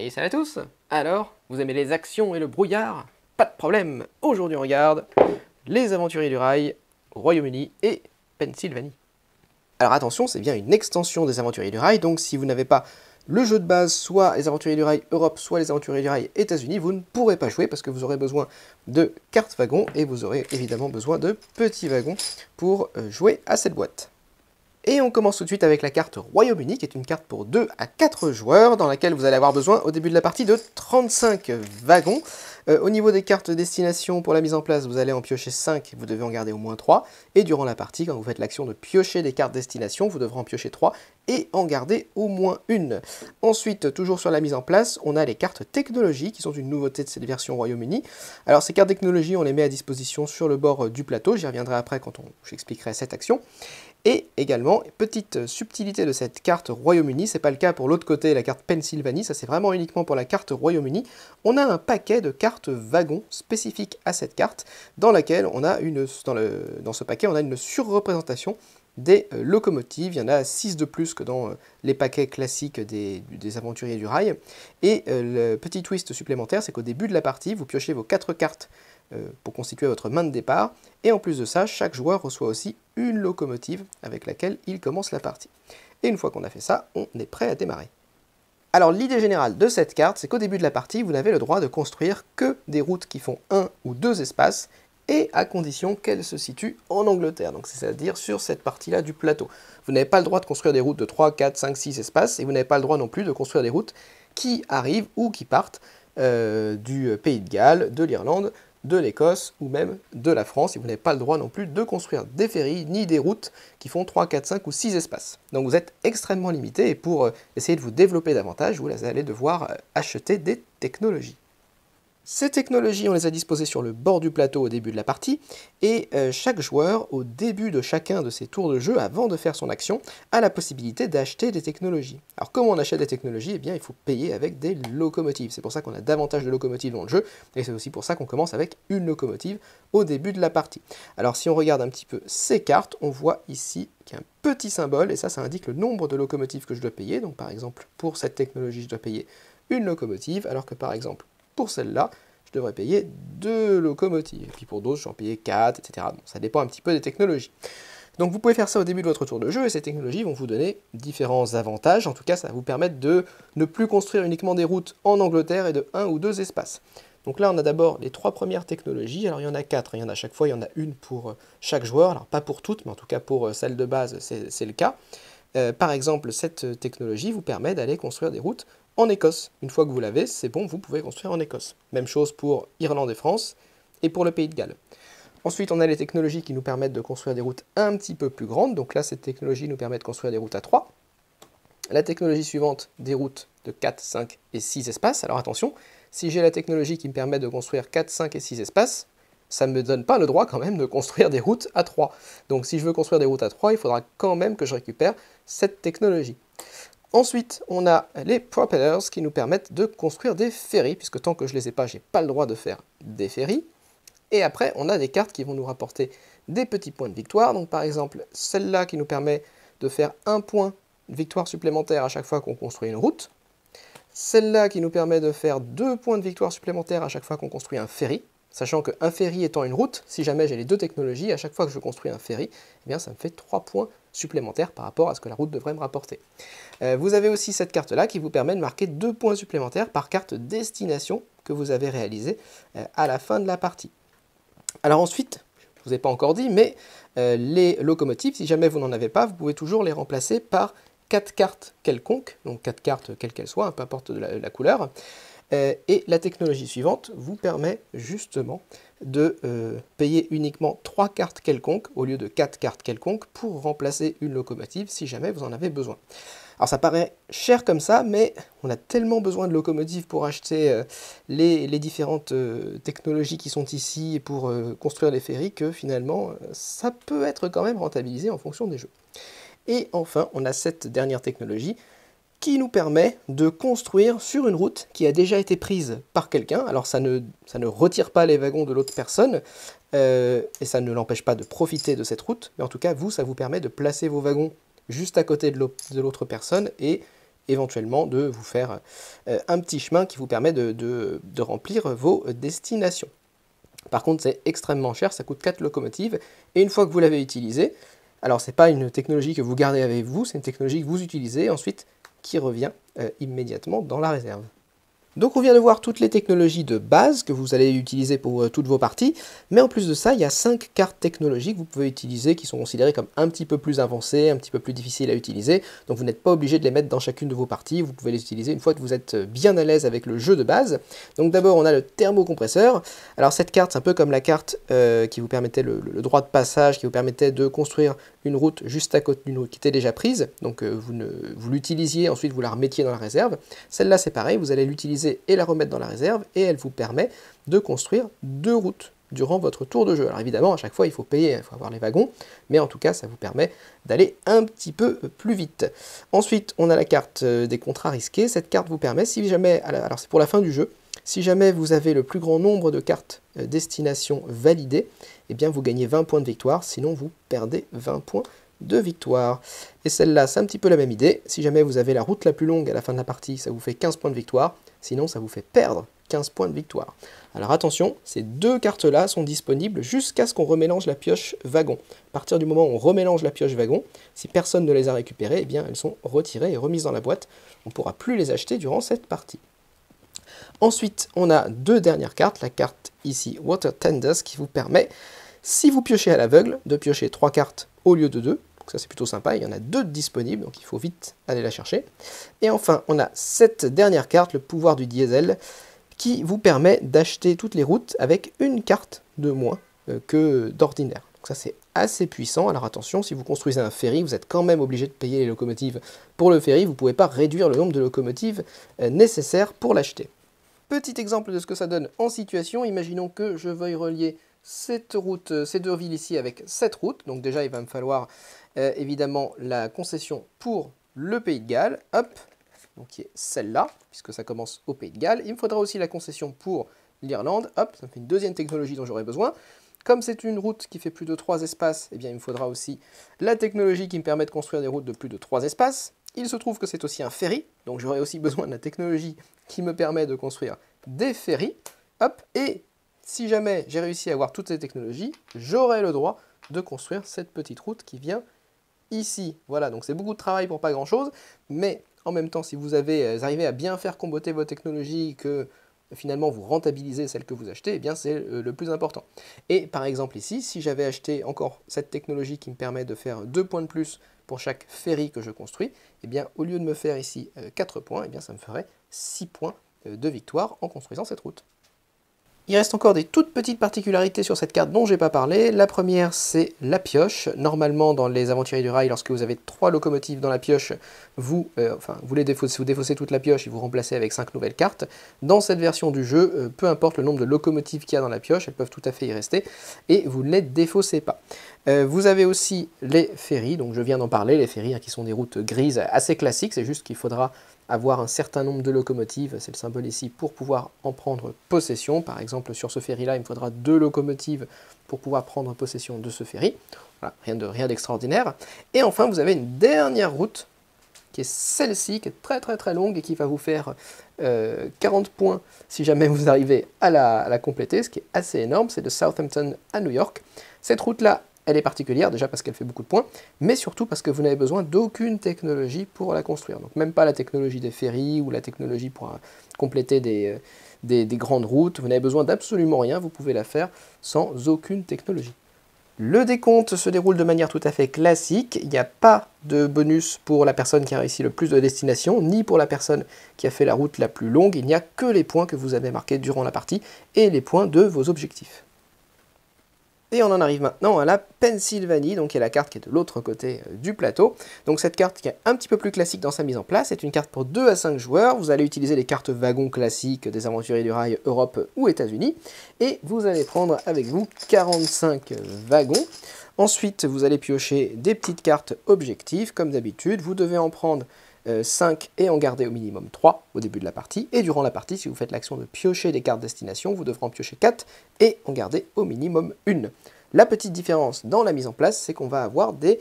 Hey, salut à tous! Alors, vous aimez les actions et le brouillard? Pas de problème! Aujourd'hui on regarde Les Aventuriers du Rail, Royaume-Uni et Pennsylvanie. Alors attention, c'est bien une extension des Aventuriers du Rail, donc si vous n'avez pas le jeu de base, soit les Aventuriers du Rail Europe, soit les Aventuriers du Rail États-Unis, vous ne pourrez pas jouer parce que vous aurez besoin de cartes wagons et vous aurez évidemment besoin de petits wagons pour jouer à cette boîte. Et on commence tout de suite avec la carte Royaume-Uni, qui est une carte pour 2 à 4 joueurs, dans laquelle vous allez avoir besoin au début de la partie de 35 wagons. Au niveau des cartes destination, pour la mise en place, vous allez en piocher 5, vous devez en garder au moins 3. Et durant la partie, quand vous faites l'action de piocher des cartes destination, vous devrez en piocher 3 et en garder au moins une. Ensuite, toujours sur la mise en place, on a les cartes technologie, qui sont une nouveauté de cette version Royaume-Uni. Alors ces cartes technologie, on les met à disposition sur le bord du plateau, j'y reviendrai après quand j'expliquerai cette action. Et également, petite subtilité de cette carte Royaume-Uni, c'est pas le cas pour l'autre côté, la carte Pennsylvanie, ça c'est vraiment uniquement pour la carte Royaume-Uni. On a un paquet de cartes wagons spécifiques à cette carte, dans laquelle on a dans ce paquet, on a une surreprésentation des locomotives. Il y en a 6 de plus que dans les paquets classiques des aventuriers du rail. Et le petit twist supplémentaire, c'est qu'au début de la partie, vous piochez vos 4 cartes pour constituer votre main de départ, et en plus de ça, chaque joueur reçoit aussi une locomotive avec laquelle il commence la partie. Et une fois qu'on a fait ça, on est prêt à démarrer. Alors l'idée générale de cette carte, c'est qu'au début de la partie, vous n'avez le droit de construire que des routes qui font 1 ou 2 espaces, et à condition qu'elles se situent en Angleterre, donc c'est-à-dire sur cette partie-là du plateau. Vous n'avez pas le droit de construire des routes de 3, 4, 5, 6 espaces, et vous n'avez pas le droit non plus de construire des routes qui arrivent ou qui partent du Pays de Galles, de l'Irlande, de l'Écosse ou même de la France, et vous n'avez pas le droit non plus de construire des ferries ni des routes qui font 3, 4, 5 ou 6 espaces. Donc vous êtes extrêmement limité, et pour essayer de vous développer davantage, vous allez devoir acheter des technologies. Ces technologies, on les a disposées sur le bord du plateau au début de la partie, et chaque joueur, au début de chacun de ses tours de jeu, avant de faire son action, a la possibilité d'acheter des technologies. Alors comment on achète des technologies? Eh bien, il faut payer avec des locomotives. C'est pour ça qu'on a davantage de locomotives dans le jeu, et c'est aussi pour ça qu'on commence avec une locomotive au début de la partie. Alors si on regarde un petit peu ces cartes, on voit ici qu'il y a un petit symbole, et ça indique le nombre de locomotives que je dois payer. Donc par exemple, pour cette technologie, je dois payer une locomotive, alors que par exemple, pour celle-là, je devrais payer 2 locomotives. Et puis pour d'autres, je vais en payer 4, etc. Bon, ça dépend un petit peu des technologies. Donc vous pouvez faire ça au début de votre tour de jeu, et ces technologies vont vous donner différents avantages. En tout cas, ça va vous permettre de ne plus construire uniquement des routes en Angleterre et de 1 ou 2 espaces. Donc là, on a d'abord les 3 premières technologies. Alors il y en a 4, il y en a à chaque fois, il y en a une pour chaque joueur. Alors pas pour toutes, mais en tout cas pour celle de base, c'est le cas. Par exemple, cette technologie vous permet d'aller construire des routes en Écosse. Une fois que vous l'avez, c'est bon, vous pouvez construire en Écosse. Même chose pour Irlande et France, et pour le Pays de Galles. Ensuite, on a les technologies qui nous permettent de construire des routes un petit peu plus grandes. Donc là, cette technologie nous permet de construire des routes à 3. La technologie suivante, des routes de 4, 5 et 6 espaces. Alors attention, si j'ai la technologie qui me permet de construire 4, 5 et 6 espaces, ça ne me donne pas le droit quand même de construire des routes à 3. Donc si je veux construire des routes à 3, il faudra quand même que je récupère cette technologie. Ensuite, on a les propellers qui nous permettent de construire des ferries, puisque tant que je ne les ai pas, je n'ai pas le droit de faire des ferries. Et après, on a des cartes qui vont nous rapporter des petits points de victoire. Donc par exemple, celle-là qui nous permet de faire 1 point de victoire supplémentaire à chaque fois qu'on construit une route. Celle-là qui nous permet de faire 2 points de victoire supplémentaires à chaque fois qu'on construit un ferry. Sachant qu'un ferry étant une route, si jamais j'ai les 2 technologies, à chaque fois que je construis un ferry, eh bien ça me fait 3 points supplémentaires par rapport à ce que la route devrait me rapporter. Vous avez aussi cette carte-là qui vous permet de marquer 2 points supplémentaires par carte destination que vous avez réalisée à la fin de la partie. Alors ensuite, je ne vous ai pas encore dit, mais les locomotives, si jamais vous n'en avez pas, vous pouvez toujours les remplacer par 4 cartes quelconques, donc 4 cartes quelles qu'elles soient, peu importe la couleur. Et la technologie suivante vous permet justement de payer uniquement 3 cartes quelconques au lieu de 4 cartes quelconques pour remplacer une locomotive si jamais vous en avez besoin. Alors ça paraît cher comme ça, mais on a tellement besoin de locomotives pour acheter les différentes technologies qui sont ici et pour construire les ferries que finalement ça peut être quand même rentabilisé en fonction des jeux. Et enfin, on a cette dernière technologie qui nous permet de construire sur une route qui a déjà été prise par quelqu'un. Alors ça ne retire pas les wagons de l'autre personne, et ça ne l'empêche pas de profiter de cette route, mais en tout cas, ça vous permet de placer vos wagons juste à côté de l'autre personne et éventuellement de vous faire un petit chemin qui vous permet de remplir vos destinations. Par contre, c'est extrêmement cher, ça coûte 4 locomotives, et une fois que vous l'avez utilisé, alors c'est pas une technologie que vous gardez avec vous, c'est une technologie que vous utilisez ensuite qui revient immédiatement dans la réserve. Donc on vient de voir toutes les technologies de base que vous allez utiliser pour toutes vos parties, mais en plus de ça, il y a 5 cartes technologiques que vous pouvez utiliser qui sont considérées comme un petit peu plus avancées, un petit peu plus difficiles à utiliser, donc vous n'êtes pas obligé de les mettre dans chacune de vos parties, vous pouvez les utiliser une fois que vous êtes bien à l'aise avec le jeu de base. Donc d'abord on a le thermocompresseur, alors cette carte c'est un peu comme la carte qui vous permettait le droit de passage, qui vous permettait de construire une route juste à côté d'une route qui était déjà prise, donc vous l'utilisiez, ensuite vous la remettiez dans la réserve. Celle-là c'est pareil, vous allez l'utiliser et la remettre dans la réserve, et elle vous permet de construire 2 routes durant votre tour de jeu. Alors évidemment, à chaque fois, il faut payer, il faut avoir les wagons, mais en tout cas, ça vous permet d'aller un petit peu plus vite. Ensuite, on a la carte des contrats risqués. Cette carte vous permet, si jamais, alors c'est pour la fin du jeu, si jamais vous avez le plus grand nombre de cartes destination validées, eh bien vous gagnez 20 points de victoire, sinon vous perdez 20 points de victoire. Et celle-là, c'est un petit peu la même idée. Si jamais vous avez la route la plus longue à la fin de la partie, ça vous fait 15 points de victoire. Sinon, ça vous fait perdre 15 points de victoire. Alors attention, ces 2 cartes-là sont disponibles jusqu'à ce qu'on remélange la pioche wagon. À partir du moment où on remélange la pioche wagon, si personne ne les a récupérées, eh bien elles sont retirées et remises dans la boîte. On ne pourra plus les acheter durant cette partie. Ensuite, on a 2 dernières cartes. La carte ici, Water Tenders, qui vous permet, si vous piochez à l'aveugle, de piocher 3 cartes au lieu de 2. Donc ça c'est plutôt sympa, il y en a 2 disponibles, donc il faut vite aller la chercher. Et enfin, on a cette dernière carte, le pouvoir du diesel, qui vous permet d'acheter toutes les routes avec une carte de moins que d'ordinaire. Donc ça c'est assez puissant. Alors attention, si vous construisez un ferry, vous êtes quand même obligé de payer les locomotives pour le ferry, vous ne pouvez pas réduire le nombre de locomotives nécessaires pour l'acheter. Petit exemple de ce que ça donne en situation, imaginons que je veuille relier cette route, ces 2 villes ici avec cette route, donc déjà il va me falloir évidemment la concession pour le Pays de Galles, hop, donc qui est celle-là, puisque ça commence au Pays de Galles. Il me faudra aussi la concession pour l'Irlande, hop, ça me fait une deuxième technologie dont j'aurai besoin. Comme c'est une route qui fait plus de 3 espaces, eh bien il me faudra aussi la technologie qui me permet de construire des routes de plus de 3 espaces. Il se trouve que c'est aussi un ferry, donc j'aurai aussi besoin de la technologie qui me permet de construire des ferries, hop, et si jamais j'ai réussi à avoir toutes ces technologies, j'aurai le droit de construire cette petite route qui vient ici. Voilà, donc c'est beaucoup de travail pour pas grand chose, mais en même temps, si vous arrivez à bien faire comboter vos technologies, que finalement vous rentabilisez celles que vous achetez, eh bien c'est le plus important. Et par exemple ici, si j'avais acheté encore cette technologie qui me permet de faire 2 points de plus pour chaque ferry que je construis, eh bien au lieu de me faire ici 4 points, eh bien ça me ferait 6 points de victoire en construisant cette route. Il reste encore des toutes petites particularités sur cette carte dont je n'ai pas parlé. La première, c'est la pioche. Normalement, dans les Aventuriers du Rail, lorsque vous avez 3 locomotives dans la pioche, vous défaussez toute la pioche et vous remplacez avec 5 nouvelles cartes. Dans cette version du jeu, peu importe le nombre de locomotives qu'il y a dans la pioche, elles peuvent tout à fait y rester, et vous ne les défaussez pas. Vous avez aussi les ferries, donc je viens d'en parler, les ferries qui sont des routes grises assez classiques, c'est juste qu'il faudra avoir un certain nombre de locomotives, c'est le symbole ici, pour pouvoir en prendre possession. Par exemple, sur ce ferry-là, il me faudra 2 locomotives pour pouvoir prendre possession de ce ferry. Voilà, rien d'extraordinaire. Et enfin, vous avez une dernière route, qui est celle-ci, qui est très longue et qui va vous faire 40 points si jamais vous arrivez à la compléter, ce qui est assez énorme, c'est de Southampton à New York. Cette route-là, elle est particulière, déjà parce qu'elle fait beaucoup de points, mais surtout parce que vous n'avez besoin d'aucune technologie pour la construire. Donc même pas la technologie des ferries ou la technologie pour compléter des grandes routes, vous n'avez besoin d'absolument rien, vous pouvez la faire sans aucune technologie. Le décompte se déroule de manière tout à fait classique, il n'y a pas de bonus pour la personne qui a réussi le plus de destinations, ni pour la personne qui a fait la route la plus longue, il n'y a que les points que vous avez marqués durant la partie et les points de vos objectifs. Et on en arrive maintenant à la Pennsylvanie, donc qui est la carte qui est de l'autre côté du plateau. Donc cette carte qui est un petit peu plus classique dans sa mise en place, c'est une carte pour 2 à 5 joueurs. Vous allez utiliser les cartes wagons classiques des Aventuriers du Rail Europe ou États-Unis. Et vous allez prendre avec vous 45 wagons. Ensuite, vous allez piocher des petites cartes objectifs, comme d'habitude. Vous devez en prendre 5 et en garder au minimum 3 au début de la partie. Et durant la partie, si vous faites l'action de piocher des cartes destination, vous devrez en piocher 4 et en garder au minimum 1. La petite différence dans la mise en place, c'est qu'on va avoir des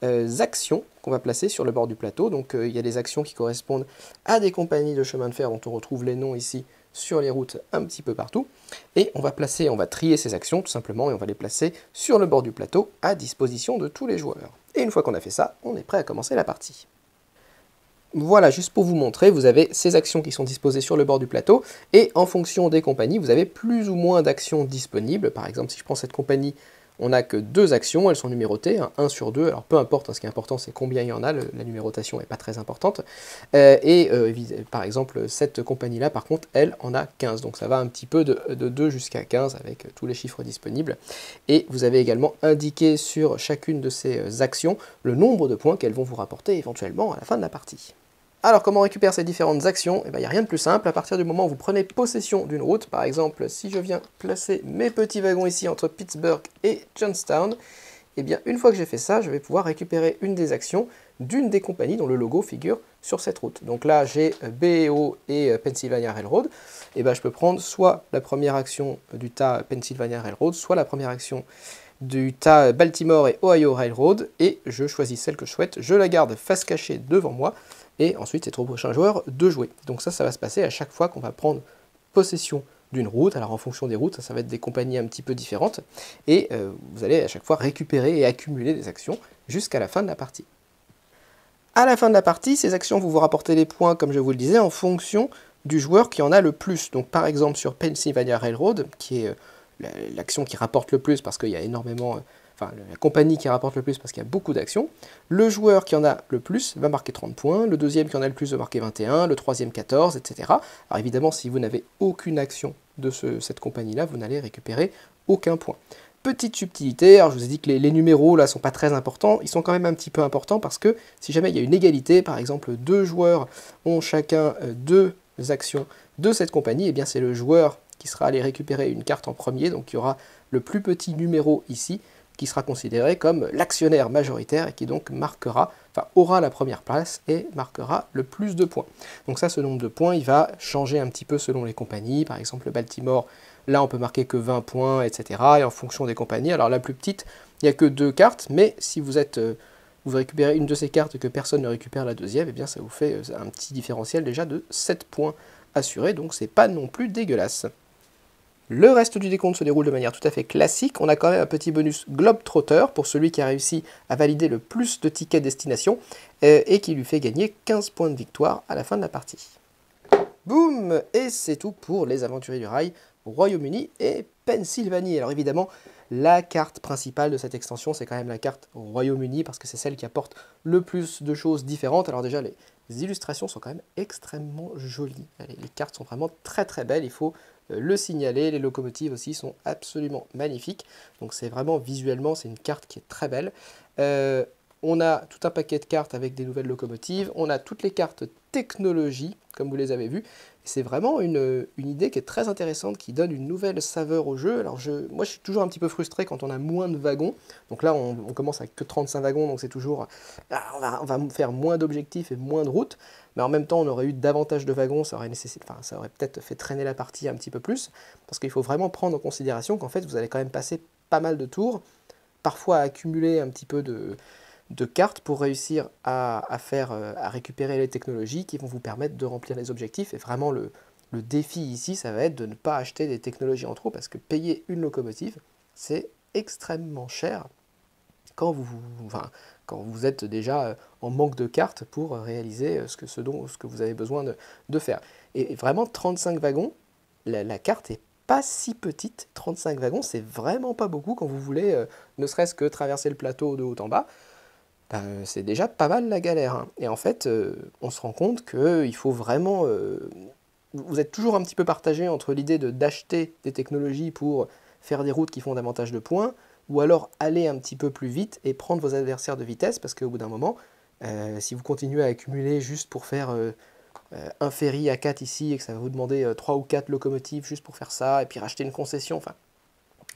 actions qu'on va placer sur le bord du plateau. Donc il y a des actions qui correspondent à des compagnies de chemin de fer dont on retrouve les noms ici sur les routes un petit peu partout. Et on va trier ces actions tout simplement et on va les placer sur le bord du plateau à disposition de tous les joueurs. Et une fois qu'on a fait ça, on est prêt à commencer la partie. Voilà, juste pour vous montrer, vous avez ces actions qui sont disposées sur le bord du plateau, et en fonction des compagnies, vous avez plus ou moins d'actions disponibles. Par exemple, si je prends cette compagnie, on n'a que 2 actions, elles sont numérotées, 1 sur 2, alors peu importe, ce qui est important c'est combien il y en a, la numérotation n'est pas très importante. Par exemple, cette compagnie-là, par contre, elle en a 15, donc ça va un petit peu de 2 jusqu'à 15 avec tous les chiffres disponibles. Et vous avez également indiqué sur chacune de ces actions le nombre de points qu'elles vont vous rapporter éventuellement à la fin de la partie. Alors, comment on récupère ces différentes actions? Il n'y a rien de plus simple. À partir du moment où vous prenez possession d'une route, par exemple, si je viens placer mes petits wagons ici entre Pittsburgh et Johnstown, eh bien, une fois que j'ai fait ça, je vais pouvoir récupérer une des actions d'une des compagnies dont le logo figure sur cette route. Donc là, j'ai BEO et Pennsylvania Railroad. Et je peux prendre soit la première action du tas Pennsylvania Railroad, soit la première action du tas Baltimore et Ohio Railroad, et je choisis celle que je souhaite, je la garde face cachée devant moi, et ensuite c'est au prochain joueur de jouer. Donc ça va se passer à chaque fois qu'on va prendre possession d'une route. Alors en fonction des routes, ça va être des compagnies un petit peu différentes, et vous allez à chaque fois récupérer et accumuler des actions jusqu'à la fin de la partie. À la fin de la partie, ces actions vont vous rapporter les points, comme je vous le disais, en fonction du joueur qui en a le plus. Donc par exemple sur Pennsylvania Railroad, qui est l'action qui rapporte le plus parce qu'il y a énormément... Enfin, la compagnie qui rapporte le plus parce qu'il y a beaucoup d'actions, le joueur qui en a le plus va marquer 30 points, le deuxième qui en a le plus va marquer 21, le troisième 14, etc. Alors évidemment, si vous n'avez aucune action de cette compagnie-là, vous n'allez récupérer aucun point. Petite subtilité, alors je vous ai dit que les numéros là sont pas très importants, ils sont quand même un petit peu importants parce que si jamais il y a une égalité, par exemple 2 joueurs ont chacun 2 actions de cette compagnie, et bien c'est le joueur qui sera allé récupérer une carte en premier, donc il y aura le plus petit numéro ici, qui sera considéré comme l'actionnaire majoritaire et qui donc aura la première place et marquera le plus de points. Donc ça, ce nombre de points, il va changer un petit peu selon les compagnies. Par exemple, Baltimore, là on peut marquer que 20 points, etc. Et en fonction des compagnies, alors la plus petite, il n'y a que 2 cartes, mais si vous récupérez une de ces cartes et que personne ne récupère la deuxième, et bien ça vous fait un petit différentiel déjà de 7 points assurés, donc c'est pas non plus dégueulasse. Le reste du décompte se déroule de manière tout à fait classique. On a quand même un petit bonus Globetrotter pour celui qui a réussi à valider le plus de tickets destination et qui lui fait gagner 15 points de victoire à la fin de la partie. Boum! Et c'est tout pour les Aventuriers du Rail, Royaume-Uni et Pennsylvanie. Alors évidemment, la carte principale de cette extension, c'est quand même la carte Royaume-Uni parce que c'est celle qui apporte le plus de choses différentes. Alors déjà, les illustrations sont quand même extrêmement jolies. Les cartes sont vraiment très très belles, il faut le signaler. Les locomotives aussi sont absolument magnifiques. Donc c'est vraiment visuellement, c'est une carte qui est très belle. On a tout un paquet de cartes avec des nouvelles locomotives. On a toutes les cartes technologie, comme vous les avez vues. C'est vraiment une idée qui est très intéressante, qui donne une nouvelle saveur au jeu. Alors moi je suis toujours un petit peu frustré quand on a moins de wagons. Donc là on commence avec que 35 wagons, donc c'est toujours... on va faire moins d'objectifs et moins de routes. Mais en même temps on aurait eu davantage de wagons, ça aurait peut-être fait traîner la partie un petit peu plus. Parce qu'il faut vraiment prendre en considération qu'en fait vous allez quand même passer pas mal de tours, parfois à accumuler un petit peu de cartes pour réussir à récupérer les technologies qui vont vous permettre de remplir les objectifs. Et vraiment, le défi ici, ça va être de ne pas acheter des technologies en trop, parce que payer une locomotive, c'est extrêmement cher quand vous êtes déjà en manque de cartes pour réaliser ce que vous avez besoin de faire. Et vraiment, 35 wagons, la carte est pas si petite. 35 wagons, c'est vraiment pas beaucoup quand vous voulez ne serait-ce que traverser le plateau de haut en bas. C'est déjà pas mal la galère, hein. Et en fait, on se rend compte qu'il faut vraiment... vous êtes toujours un petit peu partagé entre l'idée d'acheter des technologies pour faire des routes qui font davantage de points, ou alors aller un petit peu plus vite et prendre vos adversaires de vitesse, parce qu'au bout d'un moment, si vous continuez à accumuler juste pour faire un ferry à 4 ici, et que ça va vous demander 3 ou 4 locomotives juste pour faire ça, et puis racheter une concession, enfin...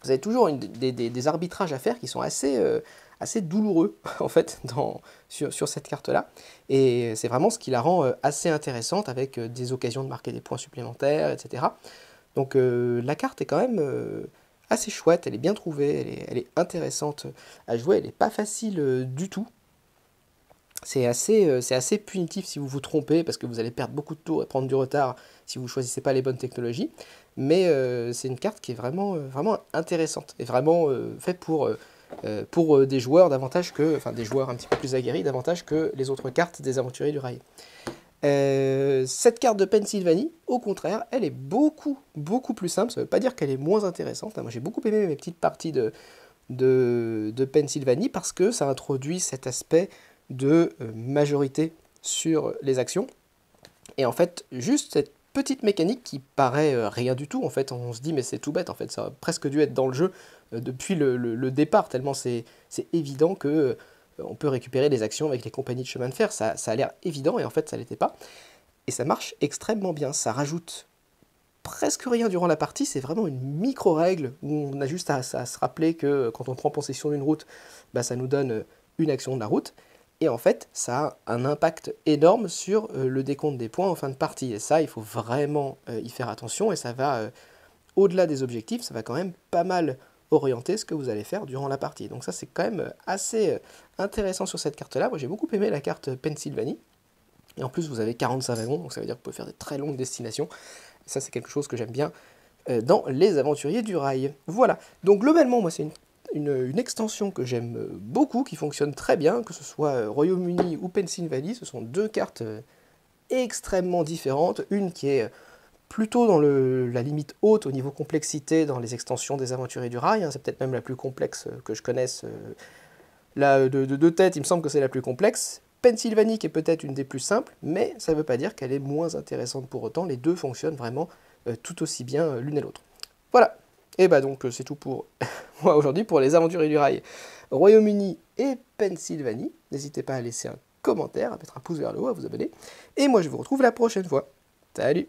Vous avez toujours des arbitrages à faire qui sont assez douloureux, en fait, sur cette carte-là. Et c'est vraiment ce qui la rend assez intéressante, avec des occasions de marquer des points supplémentaires, etc. Donc la carte est quand même assez chouette, elle est bien trouvée, elle est intéressante à jouer, elle n'est pas facile du tout. c'est assez punitif si vous vous trompez, parce que vous allez perdre beaucoup de tours et prendre du retard si vous ne choisissez pas les bonnes technologies. Mais c'est une carte qui est vraiment intéressante, et vraiment faite pour des joueurs davantage que, enfin des joueurs un petit peu plus aguerris davantage que les autres cartes des Aventuriers du Rail. Cette carte de Pennsylvanie, au contraire, elle est beaucoup plus simple. Ça ne veut pas dire qu'elle est moins intéressante. Moi j'ai beaucoup aimé mes petites parties de Pennsylvanie parce que ça introduit cet aspect de majorité sur les actions. Et en fait, juste cette petite mécanique qui paraît rien du tout, en fait, on se dit mais c'est tout bête, en fait, ça aurait presque dû être dans le jeu depuis le départ, tellement c'est évident que on peut récupérer les actions avec les compagnies de chemin de fer, ça a l'air évident et en fait ça l'était pas. Et ça marche extrêmement bien, ça rajoute presque rien durant la partie, c'est vraiment une micro-règle où on a juste à se rappeler que quand on prend possession d'une route, bah, ça nous donne une action de la route. Et en fait, ça a un impact énorme sur le décompte des points en fin de partie. Et ça, il faut vraiment y faire attention et ça va, au-delà des objectifs, ça va quand même pas mal orienter ce que vous allez faire durant la partie. Donc ça, c'est quand même assez intéressant sur cette carte-là. Moi, j'ai beaucoup aimé la carte Pennsylvanie. Et en plus, vous avez 45 wagons, donc ça veut dire que vous pouvez faire de très longues destinations. Et ça, c'est quelque chose que j'aime bien dans les Aventuriers du Rail. Voilà. Donc globalement, moi, c'est une extension que j'aime beaucoup, qui fonctionne très bien, que ce soit Royaume-Uni ou Pennsylvanie. Ce sont deux cartes extrêmement différentes. Une qui est plutôt dans la limite haute au niveau complexité dans les extensions des Aventuriers du Rail. C'est peut-être même la plus complexe que je connaisse. Là, de tête, il me semble que c'est la plus complexe. Pennsylvanie qui est peut-être une des plus simples, mais ça ne veut pas dire qu'elle est moins intéressante pour autant. Les deux fonctionnent vraiment tout aussi bien l'une et l'autre. Voilà. Et bah donc c'est tout pour moi aujourd'hui pour les Aventuriers du Rail, Royaume-Uni et Pennsylvanie. N'hésitez pas à laisser un commentaire, à mettre un pouce vers le haut, à vous abonner. Et moi je vous retrouve la prochaine fois. Salut!